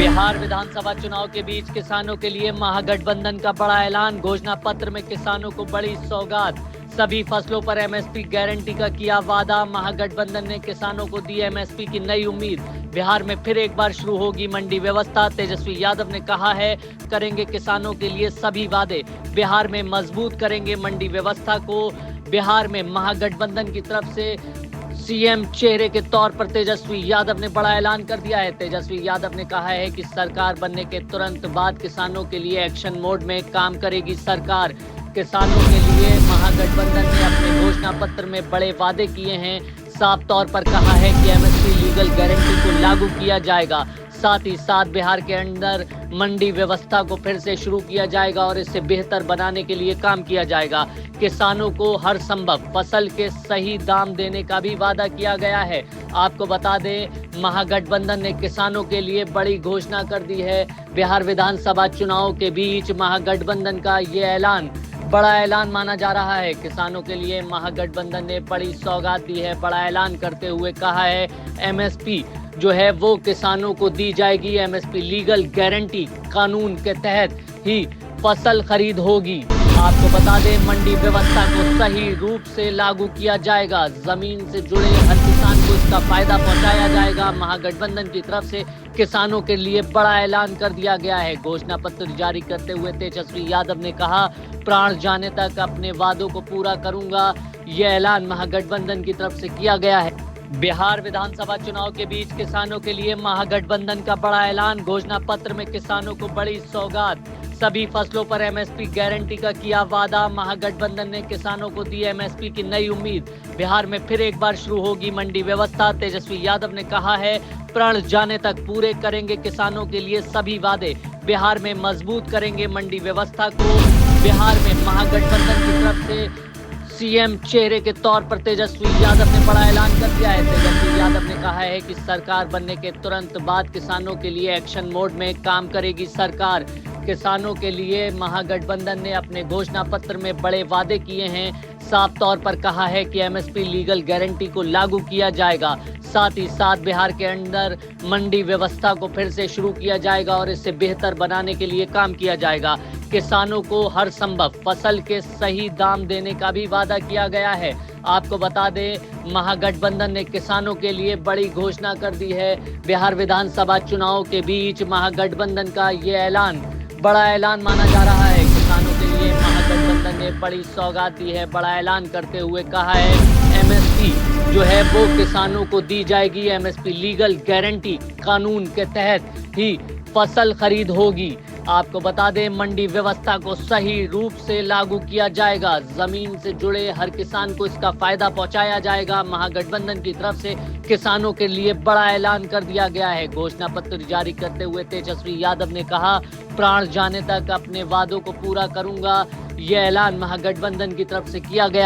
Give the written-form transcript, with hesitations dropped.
बिहार विधानसभा चुनाव के बीच किसानों के लिए महागठबंधन का बड़ा ऐलान। घोषणा पत्र में किसानों को बड़ी सौगात। सभी फसलों पर एमएसपी गारंटी का किया वादा। महागठबंधन ने किसानों को दी एमएसपी की नई उम्मीद। बिहार में फिर एक बार शुरू होगी मंडी व्यवस्था। तेजस्वी यादव ने कहा है, करेंगे किसानों के लिए सभी वादे। बिहार में मजबूत करेंगे मंडी व्यवस्था को। बिहार में महागठबंधन की तरफ से सीएम चेहरे के तौर पर तेजस्वी यादव ने बड़ा ऐलान कर दिया है। तेजस्वी यादव ने कहा है कि सरकार बनने के तुरंत बाद किसानों के लिए एक्शन मोड में काम करेगी सरकार। किसानों के लिए महागठबंधन ने अपने घोषणा पत्र में बड़े वादे किए हैं। साफ तौर पर कहा है कि एमएसपी लीगल गारंटी को लागू किया जाएगा। साथ ही साथ बिहार के अंदर मंडी व्यवस्था को फिर से शुरू किया जाएगा और इसे बेहतर बनाने के लिए काम किया जाएगा। किसानों को हर संभव फसल के सही दाम देने का भी वादा किया गया है। आपको बता दें, महागठबंधन ने किसानों के लिए बड़ी घोषणा कर दी है। बिहार विधानसभा चुनाव के बीच महागठबंधन का ये ऐलान बड़ा ऐलान माना जा रहा है। किसानों के लिए महागठबंधन ने बड़ी सौगात दी है। बड़ा ऐलान करते हुए कहा है, एमएसपी जो है वो किसानों को दी जाएगी। एमएसपी लीगल गारंटी कानून के तहत ही फसल खरीद होगी। आपको बता दें, मंडी व्यवस्था को सही रूप से लागू किया जाएगा। जमीन से जुड़े हर किसान को इसका फायदा पहुंचाया जाएगा। महागठबंधन की तरफ से किसानों के लिए बड़ा ऐलान कर दिया गया है। घोषणा पत्र जारी करते हुए तेजस्वी यादव ने कहा, प्राण जाने तक अपने वादों को पूरा करूंगा। यह ऐलान महागठबंधन की तरफ से किया गया है। बिहार विधानसभा चुनाव के बीच किसानों के लिए महागठबंधन का बड़ा ऐलान। घोषणा पत्र में किसानों को बड़ी सौगात। सभी फसलों पर एमएसपी गारंटी का किया वादा। महागठबंधन ने किसानों को दी एमएसपी की नई उम्मीद। बिहार में फिर एक बार शुरू होगी मंडी व्यवस्था। तेजस्वी यादव ने कहा है, प्राण जाने तक पूरे करेंगे किसानों के लिए सभी वादे। बिहार में मजबूत करेंगे मंडी व्यवस्था को। बिहार में महागठबंधन की तरफ से सीएम चेहरे के तौर पर तेजस्वी यादव ने बड़ा ऐलान कर दिया है। तेजस्वी यादव ने कहा है कि सरकार बनने के तुरंत बाद किसानों के लिए एक्शन मोड में काम करेगी सरकार। किसानों के लिए महागठबंधन ने अपने घोषणा पत्र में बड़े वादे किए हैं। साफ तौर पर कहा है कि एमएसपी लीगल गारंटी को लागू किया जाएगा। साथ ही साथ बिहार के अंदर मंडी व्यवस्था को फिर से शुरू किया जाएगा और इसे बेहतर बनाने के लिए काम किया जाएगा। किसानों को हर संभव फसल के सही दाम देने का भी वादा किया गया है। आपको बता दें, महागठबंधन ने किसानों के लिए बड़ी घोषणा कर दी है। बिहार विधानसभा चुनाव के बीच महागठबंधन का ये ऐलान बड़ा ऐलान माना जा रहा है। किसानों के लिए महागठबंधन ने बड़ी सौगात दी है। बड़ा ऐलान करते हुए कहा है, एमएसपी जो है वो किसानों को दी जाएगी। एमएसपी लीगल गारंटी कानून के तहत ही फसल खरीद होगी। आपको बता दें, मंडी व्यवस्था को सही रूप से लागू किया जाएगा। जमीन से जुड़े हर किसान को इसका फायदा पहुंचाया जाएगा। महागठबंधन की तरफ से किसानों के लिए बड़ा ऐलान कर दिया गया है। घोषणा पत्र जारी करते हुए तेजस्वी यादव ने कहा, प्राण जाने तक अपने वादों को पूरा करूंगा। यह ऐलान महागठबंधन की तरफ से किया गया है।